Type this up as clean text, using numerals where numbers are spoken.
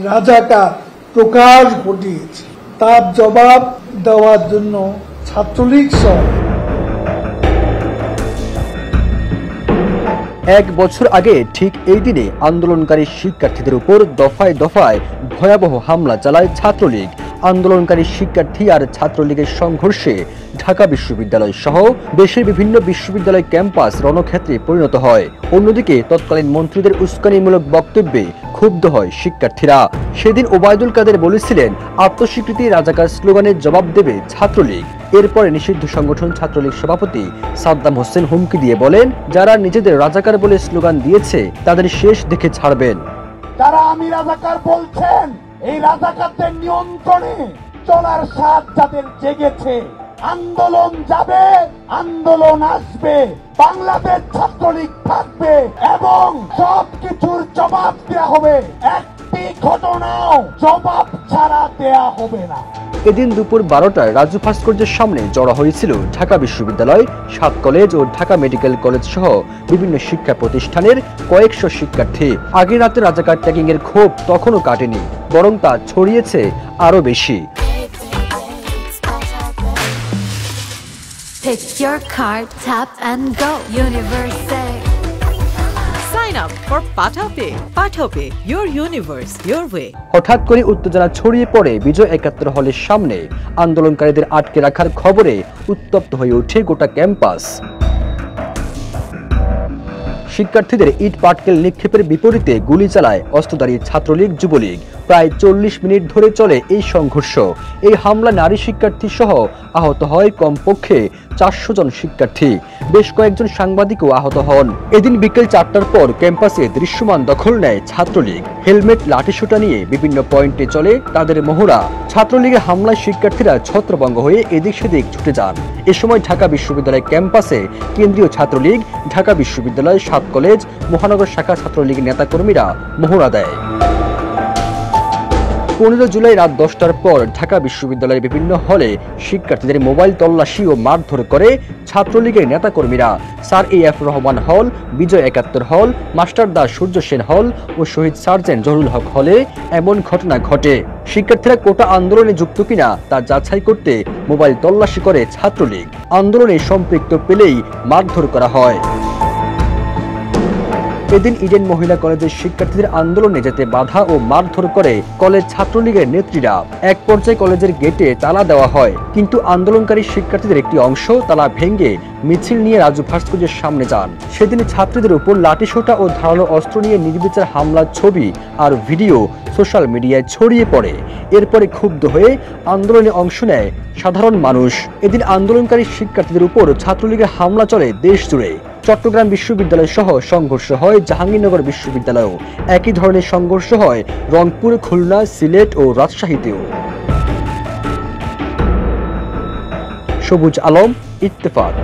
রাজাকার প্রকাশ ঘটিয়েছে, তার জবাব দেওয়ার জন্য ছাত্রলীগ সহ 1 বছর আগে ঠিক এই দিনে আন্দোলনকারী শিক্ষার্থীদের উপর দফায় দফায় ভয়াবহ হামলা চালায় ছাত্রলীগ। আন্দোলনকারী শিক্ষার্থী আর ছাত্রলীগের সংঘর্ষে ঢাকা বিশ্ববিদ্যালয় সহ দেশের বিভিন্ন বিশ্ববিদ্যালয় ক্যাম্পাস রণক্ষেত্রে পরিণত হয়। অন্যদিকে তৎকালীন মন্ত্রীদের উস্কানিমূলক বক্তব্যে ক্ষুব্ধ হয় শিক্ষার্থীরা। সেদিন ওবায়দুল কাদের বলেছিলেন, আত্মস্বীকৃতি রাজাকার স্লোগানের জবাব দেবে ছাত্রলীগ। এরপরে নিষিদ্ধ সংগঠন ছাত্রলীগ সভাপতি সাদ্দাম হোসেন হুমকি দিয়ে বলেন, যারা নিজেদের রাজাকার বলে স্লোগান দিয়েছে তাদের শেষ দেখে ছাড়বেন। যারা আমি রাজাকার বলছেন, এই রাজাকারদের নিয়ন্ত্রণে চলার স্বাদ যাদের জেগেছে, আন্দোলন যাবে, আন্দোলন আসবে, বাংলাদেশ ছাত্রলীগ থাকবে এবং সবকিছুর জবাব দেওয়া হবে। একটি ঘটনাও জবাব ছাড়া দেয়া হবে না। এদিন দুপুর 12টায় রাজু ভাস্কর্যের সামনে জড়ো হয়েছিল ঢাকা বিশ্ববিদ্যালয়, 7 কলেজ ও ঢাকা মেডিকেল কলেজ সহ বিভিন্ন শিক্ষা প্রতিষ্ঠানের কয়েকশো শিক্ষার্থী। আগের রাতে রাজাকার ট্যাগিং এর ক্ষোভ তখনও কাটেনি, বরং তা ছড়িয়েছে আরো বেশি। Pick your card, tap and go. Universe. Sign up for PATHAPay. PATHAPay, your universe, your way. হঠাৎ করে উত্তেজনা ছড়িয়ে পড়ে বিজয় 71 হলের সামনে। আন্দোলনকারীদের আটকে রাখার খবরে উত্তপ্ত হয়ে ওঠে গোটা ক্যাম্পাস। শিক্ষার্থীদের ইট পাটকেল নিক্ষেপের বিপরীতে গুলি চালায় অস্ত্রধারী ছাত্রলীগ যুবলীগ। প্রায় 40 মিনিট ধরে চলে এই সংঘর্ষ। এই হামলা নারী শিক্ষার্থী সহ আহত হয় কমপক্ষে 400 জন শিক্ষার্থী। বেশ কয়েকজন সাংবাদিকও আহত হন। এদিন বিকেল 4টার পর ক্যাম্পাসে দৃশ্যমান দখল নেয় ছাত্রলীগ। হেলমেট, লাঠিসোঁটা নিয়ে বিভিন্ন পয়েন্টে চলে তাদের মহড়া। ছাত্রলীগের হামলায় শিক্ষার্থীরা ছত্রভঙ্গ হয়ে এদিক সেদিক ছুটে যান। এ সময় ঢাকা বিশ্ববিদ্যালয় ক্যাম্পাসে কেন্দ্রীয় ছাত্রলীগ, ঢাকা বিশ্ববিদ্যালয়, 7 কলেজ, মহানগর শাখা ছাত্রলীগের নেতাকর্মীরা মহড়া দেয়। 15 জুলাই রাত 10টার পর ঢাকা বিশ্ববিদ্যালয়ের বিভিন্ন হলে শিক্ষার্থীদের মোবাইল তল্লাশি ও মারধর করে ছাত্রলীগের নেতাকর্মীরা। স্যার AF রহমান হল, বিজয় 71 হল, মাস্টার দা সূর্য সেন হল ও শহীদ সার্জেন্ট জহুরুল হক হলে এমন ঘটনা ঘটে। শিক্ষার্থীরা কোটা আন্দোলনে যুক্ত কিনা তা যাচাই করতে মোবাইল তল্লাশি করে ছাত্রলীগ। আন্দোলনে সম্পৃক্ত পেলেই মারধর করা হয়। এদিন ইডেন মহিলা কলেজের শিক্ষার্থীদের আন্দোলনে যেতে বাধা ও মারধর করে কলেজ ছাত্রলীগের নেত্রীরা। এক পর্যায়ে কলেজের গেটে তালা দেওয়া হয়, কিন্তু আন্দোলনকারী শিক্ষার্থীদের একটি অংশ তালা ভেঙে মিছিল নিয়ে রাজু ভাস্কর্যের সামনে যান। সেদিন ছাত্রীদের উপর লাঠিসোঁটা ও ধারালো অস্ত্র নিয়ে নির্বিচার হামলার ছবি আর ভিডিও সোশ্যাল মিডিয়ায় ছড়িয়ে পড়ে। এরপরে ক্ষুব্ধ হয়ে আন্দোলনে অংশ নেয় সাধারণ মানুষ। এদিন আন্দোলনকারী শিক্ষার্থীদের উপর ছাত্রলীগের হামলা চলে দেশ জুড়ে। চট্টগ্রাম বিশ্ববিদ্যালয় সহ সংঘর্ষ হয় জাহাঙ্গীরনগর বিশ্ববিদ্যালয়েও। একই ধরনের সংঘর্ষ হয় রংপুর, খুলনা, সিলেট ও রাজশাহীতেও। সবুজ আলম, ইত্তেফাক।